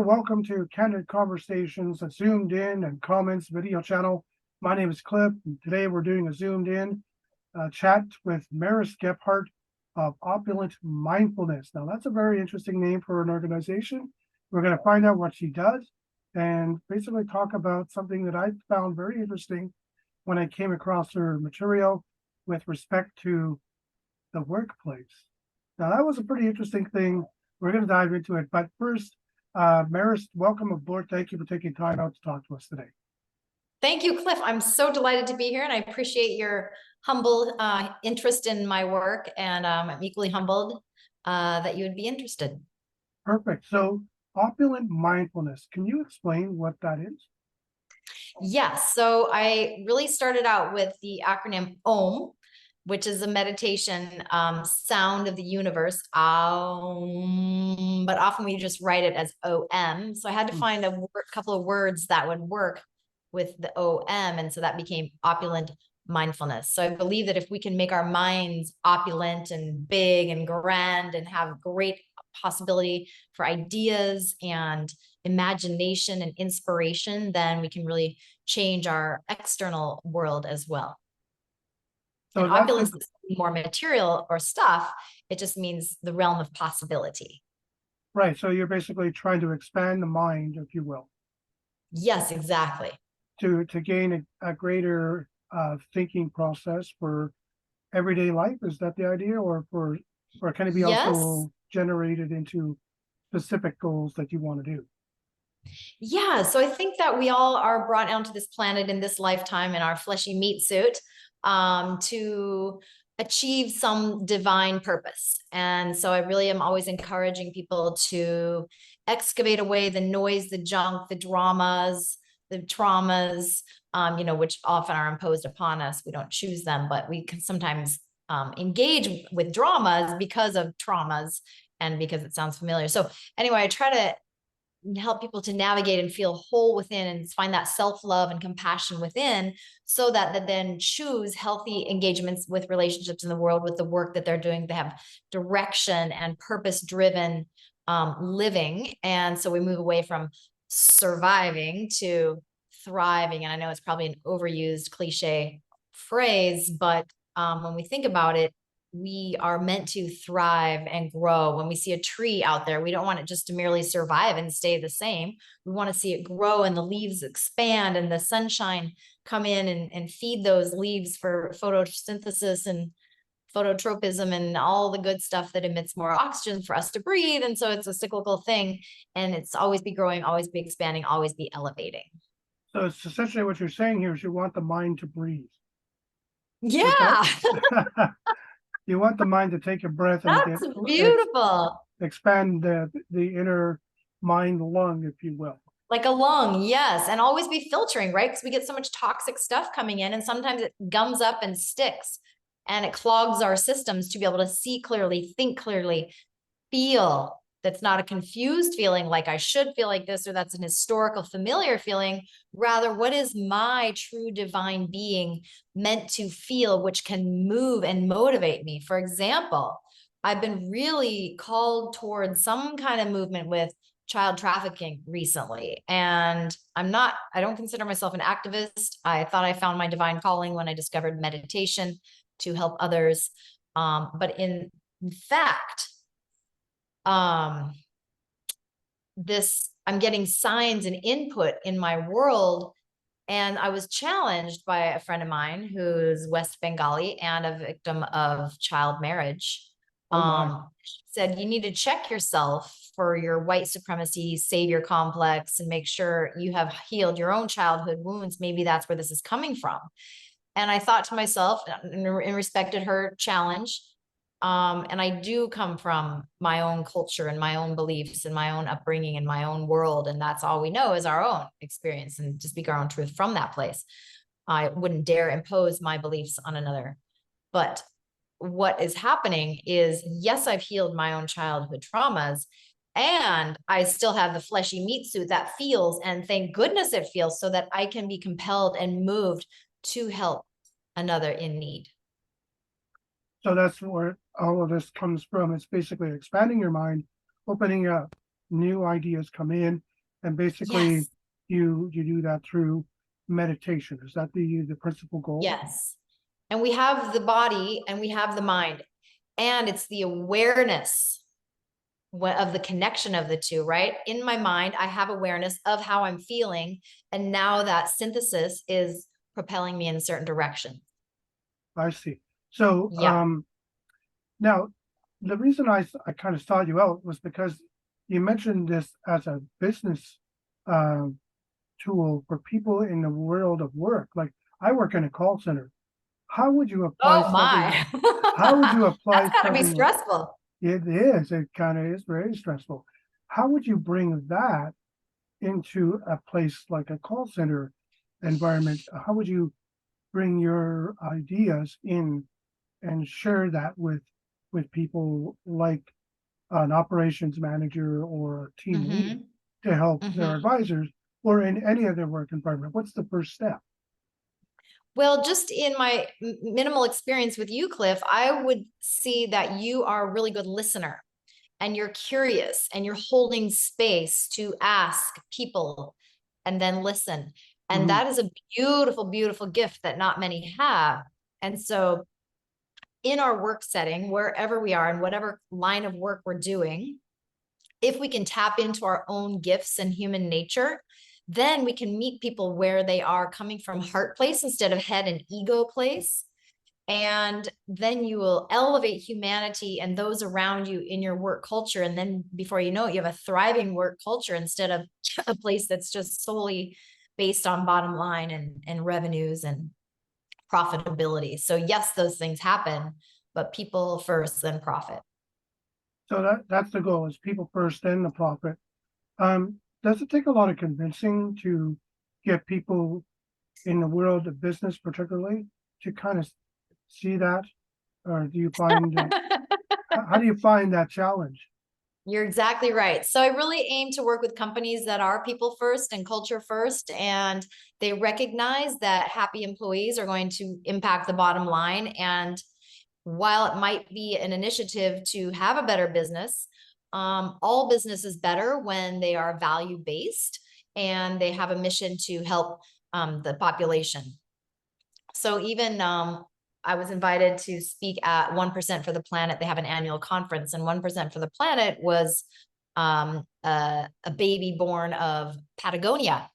welcome to Candid Conversations, a zoomed in and comments video channel. My name is Clip, and today we're doing a zoomed in chat with Meris Gebhardt of Opulent Mindfulness. Now, that's a very interesting name for an organization. We're going to find out what she does and basically talk about something that I found very interesting when I came across her material with respect to the workplace. Now, that was a pretty interesting thing. We're going to dive into it. But first, Meris, welcome aboard. Thank you for taking time out to talk to us today. Thank you, Cliff. I'm so delighted to be here, and I appreciate your humble interest in my work, and I'm equally humbled that you would be interested. Perfect. So, Opulent Mindfulness, can you explain what that is? Yes. So I really started out with the acronym OM, which is a meditation sound of the universe. But often we just write it as OM. So I had to find a couple of words that would work with the OM. And so that became Opulent Mindfulness. So I believe that if we can make our minds opulent and big and grand and have great possibility for ideas and imagination and inspiration, then we can really change our external world as well. So and opulence is more material or stuff. It just means the realm of possibility. Right. So you're basically trying to expand the mind, if you will. Yes, exactly. To gain a greater thinking process for everyday life. Is that the idea? Or can it be also generated into specific goals that you want to do? Yeah. So I think that we all are brought onto this planet in this lifetime in our fleshy meat suit to achieve some divine purpose. And so I really am always encouraging people to excavate away the noise, the junk, the dramas, the traumas, which often are imposed upon us. We don't choose them, but we can sometimes engage with dramas because of traumas and because it sounds familiar. So anyway, I try to help people to navigate and feel whole within and find that self-love and compassion within, so that they then choose healthy engagements with relationships in the world, with the work that they're doing. They have direction and purpose-driven living. And so we move away from surviving to thriving. And I know it's probably an overused cliche phrase, but when we think about it, we are meant to thrive and grow. When we see a tree out there, we don't want it just to merely survive and stay the same. We want to see it grow and the leaves expand and the sunshine come in and feed those leaves for photosynthesis and phototropism and all the good stuff that emits more oxygen for us to breathe. And so it's a cyclical thing, and it's always be growing, always be expanding, always be elevating. So it's essentially what you're saying here is you want the mind to breathe. Yeah. You want the mind to take a breath and that's beautiful. Expand the inner mind lung, if you will. Like a lung, yes. And always be filtering, right? Because we get so much toxic stuff coming in, and sometimes it gums up and sticks and it clogs our systems to be able to see clearly, think clearly, feel. That's not a confused feeling like I should feel like this, or that's an historical familiar feeling. Rather, what is my true divine being meant to feel, which can move and motivate me? For example, I've been really called towards some kind of movement with child trafficking recently. And I don't consider myself an activist. I thought I found my divine calling when I discovered meditation to help others. But in fact, I'm getting signs and input in my world. And I was challenged by a friend of mine who's West Bengali and a victim of child marriage. She said, you need to check yourself for your white supremacy savior complex and make sure you have healed your own childhood wounds. Maybe that's where this is coming from. And I thought to myself, and respected her challenge, and I do come from my own culture and my own beliefs and my own upbringing and my own world. And that's all we know is our own experience, and to speak our own truth from that place. I wouldn't dare impose my beliefs on another. But what is happening is, yes, I've healed my own childhood traumas, and I still have the fleshy meat suit that feels, and thank goodness it feels, so that I can be compelled and moved to help another in need. So that's where all of this comes from. It's basically expanding your mind, opening up, new ideas come in, And basically Yes. you do that through meditation. Is that the principal goal? Yes. And we have the body and we have the mind, and it's the awareness of the connection of the two, right? In my mind, I have awareness of how I'm feeling. And now that synthesis is propelling me in a certain direction. I see. So Yeah. now the reason I kind of sought you out was because you mentioned this as a business uh, tool for people in the world of work. Like I work in a call center. How would you apply Oh something? my. How would you That's apply gotta be something like stressful. it is? It kind of is very stressful. How would you bring that into a place like a call center environment? How would you bring your ideas in and share that with people like an operations manager or a team lead Hmm. to help their Hmm. advisors or in any other work environment? What's the first step? Well, just in my minimal experience with you, Cliff, I would see that you are a really good listener and you're curious and you're holding space to ask people and then listen. And Mhm. that is a beautiful, beautiful gift that not many have. And so, in our work setting, wherever we are and whatever line of work we're doing, if we can tap into our own gifts and human nature, then we can meet people where they are, coming from heart place instead of head and ego place. And then you will elevate humanity and those around you in your work culture. And then before you know it, you have a thriving work culture instead of a place that's just solely based on bottom line and revenues and profitability. So yes, those things happen, but people first, then profit. So that's the goal is people first, then the profit. Does it take a lot of convincing to get people in the world of business, particularly, to kind of see that, or do you find how do you find that challenge? You're exactly right. So I really aim to work with companies that are people first and culture first, and they recognize that happy employees are going to impact the bottom line. And while it might be an initiative to have a better business, all business is better when they are value based and they have a mission to help the population. So even I was invited to speak at 1% for the Planet. They have an annual conference, and 1% for the Planet was a baby born of Patagonia.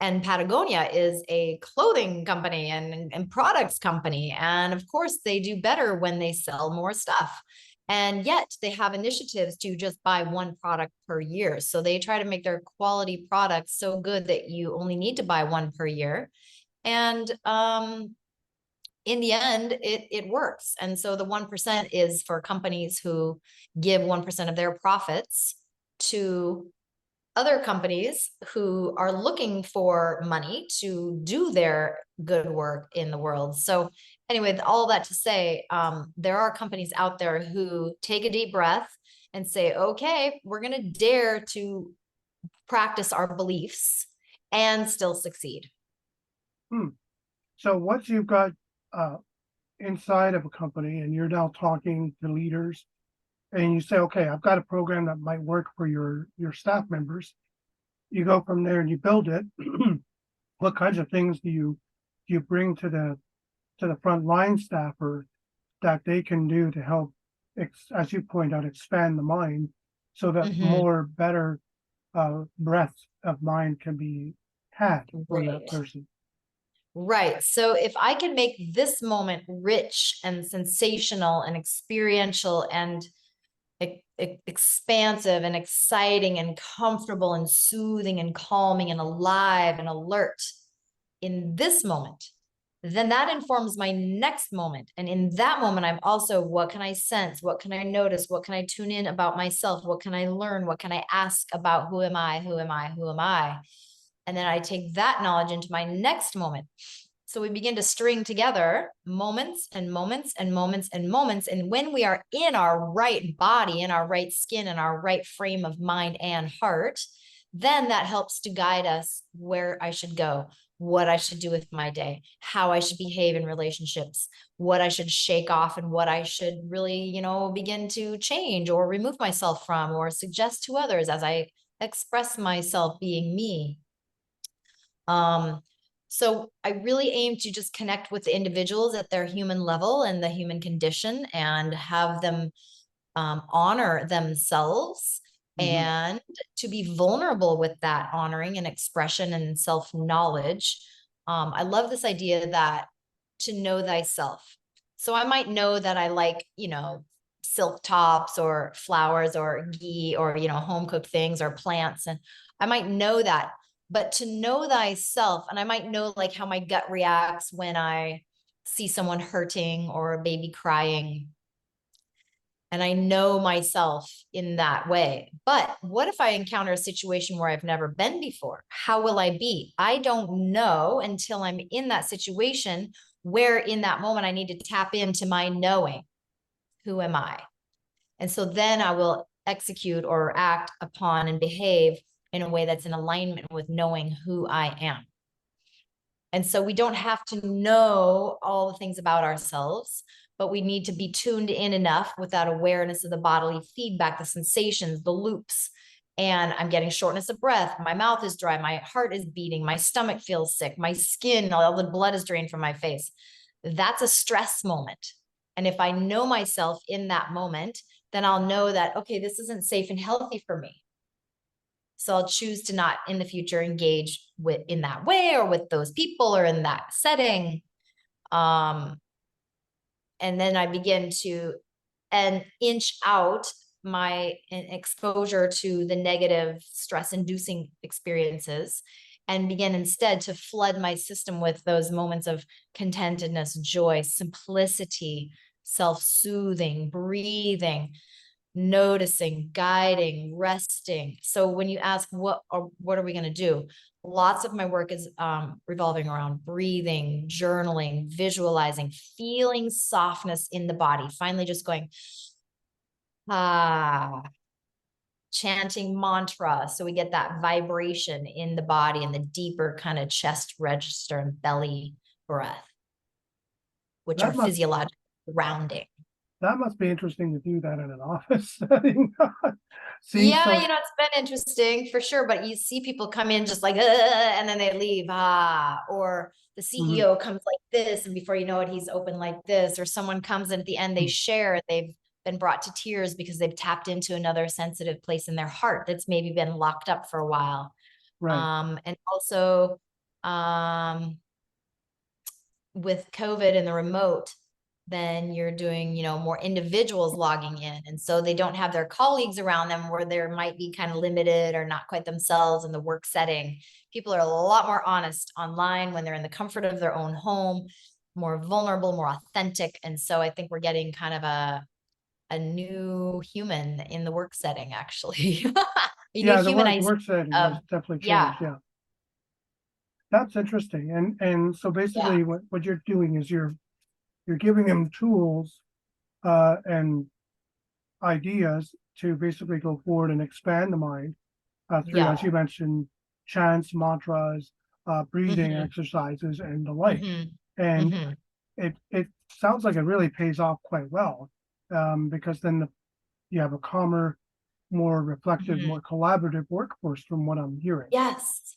And Patagonia is a clothing company and products company. And of course, they do better when they sell more stuff. And yet they have initiatives to just buy one product per year. So they try to make their quality products so good that you only need to buy one per year. And in the end, it works. And so the 1% is for companies who give 1% of their profits to other companies who are looking for money to do their good work in the world. So anyway, all that to say, there are companies out there who take a deep breath and say, okay, we're going to dare to practice our beliefs and still succeed. Hmm. So once you've got uh, inside of a company and you're now talking to leaders and you say, okay, I've got a program that might work for your staff members, you go from there and you build it. What kinds of things do you bring to the front line staffer that they can do to help, as you point out, expand the mind so that Mhm. more better breadth of mind can be had for that Right. person? Right. So if I can make this moment rich and sensational and experiential and expansive and exciting and comfortable and soothing and calming and alive and alert in this moment, then that informs my next moment. And in that moment, I'm also, what can I sense? What can I notice? What can I tune in about myself? What can I learn? What can I ask about who am I? Who am I? Who am I? And then I take that knowledge into my next moment. So we begin to string together moments and moments and moments and moments. And when we are in our right body, in our right skin, in our right frame of mind and heart, then that helps to guide us where I should go, what I should do with my day, how I should behave in relationships, what I should shake off and what I should really, begin to change or remove myself from or suggest to others as I express myself being me. So I really aim to just connect with the individuals at their human level and the human condition, and have them honor themselves, Mm-hmm. and to be vulnerable with that honoring and expression and self-knowledge. I love this idea that to know thyself. So I might know that I like, silk tops or flowers or ghee or, home cooked things or plants. And I might know that, but to know thyself, and I might know like how my gut reacts when I see someone hurting or a baby crying, and I know myself in that way. But what if I encounter a situation where I've never been before? How will I be? I don't know until I'm in that situation, where in that moment I need to tap into my knowing. Who am I? And so then I will execute or act upon and behave in a way that's in alignment with knowing who I am. And so we don't have to know all the things about ourselves, but we need to be tuned in enough with that awareness of the bodily feedback, the sensations, the loops. And I'm getting shortness of breath. My mouth is dry. My heart is beating. My stomach feels sick. My skin, all the blood is drained from my face. That's a stress moment. And if I know myself in that moment, then I'll know that, okay, this isn't safe and healthy for me. So I'll choose to not in the future engage with in that way or with those people or in that setting. And then I begin to inch out my exposure to the negative stress inducing experiences, and begin instead to flood my system with those moments of contentedness, joy, simplicity, self-soothing, breathing, noticing, guiding, resting. So when you ask what are we going to do, lots of my work is revolving around breathing, journaling, visualizing, feeling softness in the body, finally just going chanting mantra, so we get that vibration in the body and the deeper kind of chest register and belly breath, which are That must physiological grounding. that must be interesting to do that in an office setting. Seems Yeah, so. it's been interesting for sure, but you see people come in just like, and then they leave, or the Mhm. CEO comes like this, and before you know it, he's open like this, or someone comes and at the end, they share, they've been brought to tears because they've tapped into another sensitive place in their heart that's maybe been locked up for a while. Right. And also, with COVID and the remote, then you're doing, more individuals logging in. And so they don't have their colleagues around them, where they might be kind of limited or not quite themselves in the work setting. People are a lot more honest online when they're in the comfort of their own home, more vulnerable, more authentic. And so I think we're getting kind of a new human in the work setting, actually. A new Yeah, the humanization work setting of, has definitely yeah, changed. Yeah, that's interesting. And so yeah, basically, what you're doing is you're giving them tools and ideas to basically go forward and expand the mind through, as yeah. you mentioned, chants, mantras, breathing Mm-hmm, exercises, and the like. mm-hmm, And mm-hmm. it sounds like it really pays off quite well, because then you have a calmer, more reflective, Mm-hmm. more collaborative workforce, from what I'm hearing. Yes.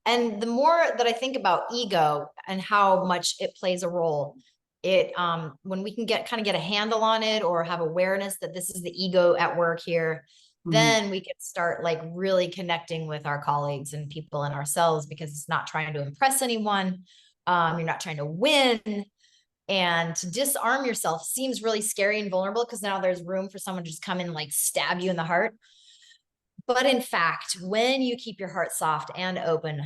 And the more that I think about ego and how much it plays a role, when we can get a handle on it, or have awareness that this is the ego at work here, Mhm. then we can start like really connecting with our colleagues and people and ourselves, because it's not trying to impress anyone. You're not trying to win. And to disarm yourself seems really scary and vulnerable, because now there's room for someone to just come in and like stab you in the heart. But in fact, when you keep your heart soft and open,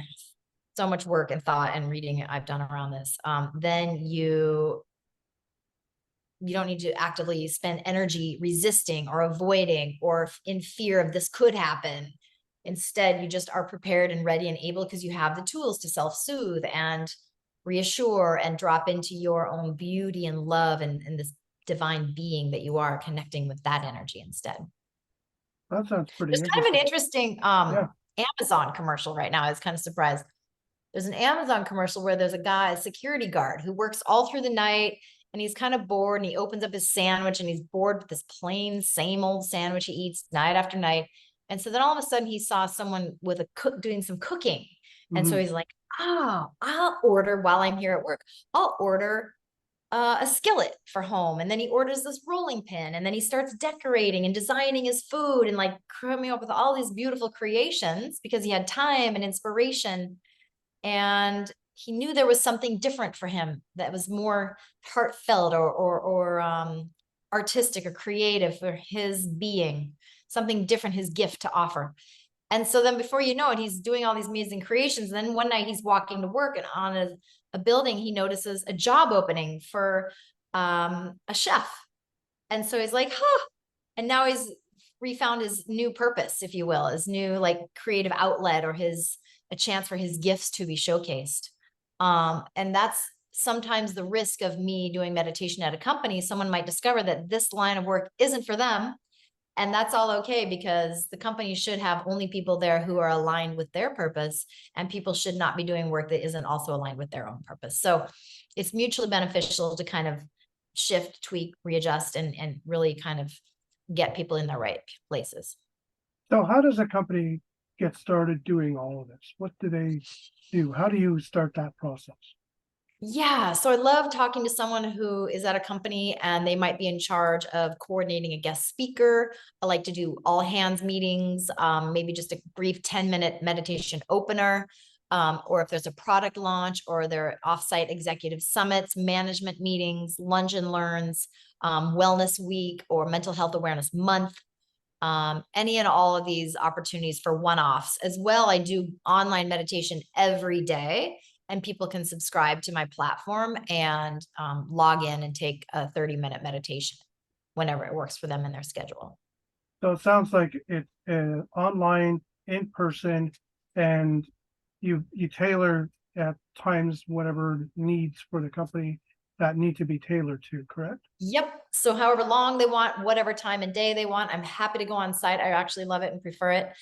so much work and thought and reading I've done around this, then you don't need to actively spend energy resisting or avoiding or in fear of this could happen. Instead, you just are prepared and ready and able, because you have the tools to self-soothe and reassure and drop into your own beauty and love, and this divine being that you are, connecting with that energy instead. That sounds pretty There's kind of an interesting. interesting Yeah. Amazon commercial right now. I was kind of surprised. There's an Amazon commercial where there's a guy, a security guard, who works all through the night, and he's kind of bored, and he opens up his sandwich, and he's bored with this plain, same old sandwich he eats night after night. And so then all of a sudden he saw someone with a cook doing some cooking. And so Mhm. he's like, oh, I'll order while I'm here at work. I'll order a skillet for home. And then he orders this rolling pin. And then he starts decorating and designing his food and like coming up with all these beautiful creations because he had time and inspiration. And he knew there was something different for him that was more heartfelt or artistic or creative for his being, something different, his gift to offer. And so then before you know it, he's doing all these amazing creations. And then one night he's walking to work and on a building, he notices a job opening for a chef. And so he's like, huh. And now he's refound his new purpose, if you will, his new like creative outlet or a chance for his gifts to be showcased. And that's sometimes the risk of me doing meditation at a company. Someone might discover that this line of work isn't for them. And that's all okay because the company should have only people there who are aligned with their purpose, and people should not be doing work that isn't also aligned with their own purpose. So it's mutually beneficial to kind of shift, tweak, readjust, and really kind of get people in the right places. So how does a company get started doing all of this? What do they do? How do you start that process? Yeah, so I love talking to someone who is at a company and they might be in charge of coordinating a guest speaker. I like to do all hands meetings, maybe just a brief 10-minute meditation opener, or if there's a product launch or there are offsite executive summits, management meetings, lunch and learns, wellness week, or mental health awareness month. Any and all of these opportunities for one-offs. As well, I do online meditation every day, and people can subscribe to my platform and log in and take a 30-minute meditation whenever it works for them in their schedule. So it sounds like it's online, in person, and you tailor at times whatever needs for the company that need to be tailored to, correct? Yep. So however long they want, whatever time and day they want, I'm happy to go on site. I actually love it and prefer it.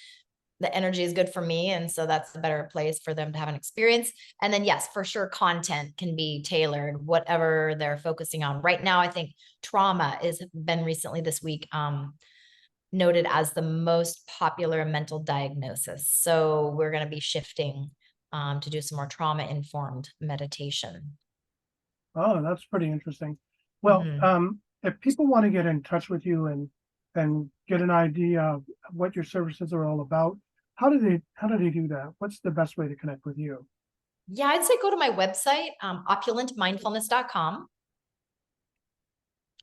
The energy is good for me. And so that's a better place for them to have an experience. And then, yes, for sure, content can be tailored, whatever they're focusing on. Right now, I think trauma has been recently this week noted as the most popular mental diagnosis. So we're going to be shifting to do some more trauma-informed meditation. Oh, that's pretty interesting. Well, if people want to get in touch with you and get an idea of what your services are all about, how do they do that? What's the best way to connect with you? Yeah, I'd say go to my website, opulentmindfulness.com.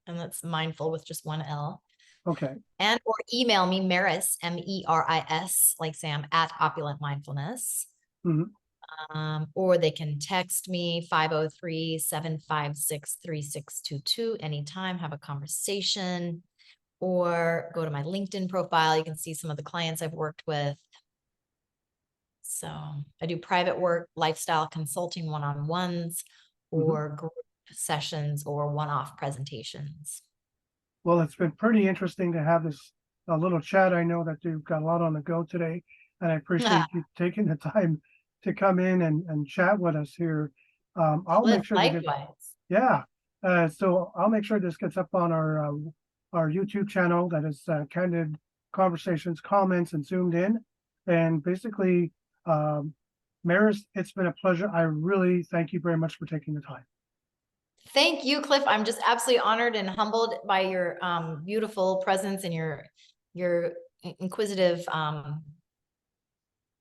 And that's mindful with just one L. Okay. And or email me, Meris, MERIS, like Sam, at Opulent Mindfulness. Or they can text me 503-756-3622 anytime, have a conversation, or go to my LinkedIn profile. You can see some of the clients I've worked with. So I do private work, lifestyle consulting, one-on-ones, or group sessions, or one-off presentations. Well, it's been pretty interesting to have this little chat. I know that you've got a lot on the go today, and I appreciate you taking the time to come in and chat with us here. I'll make sure to get, so I'll make sure this gets up on our YouTube channel. That is Candid Conversations, Comments, and Zoomed In. And basically, Meris, it's been a pleasure. I really thank you very much for taking the time. Thank you, Cliff. I'm just absolutely honored and humbled by your beautiful presence and your inquisitive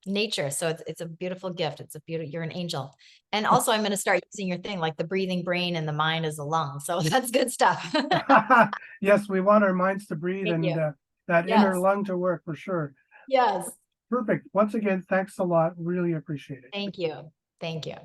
nature. So it's a beautiful gift. You're an angel. And also I'm going to start using your thing, like the breathing brain and the mind as a lung. So that's good stuff. Yes, we want our minds to breathe Thank and you. that inner lung to work for sure. Yes. Perfect. Once again, thanks a lot. Really appreciate it. Thank you. Thank you.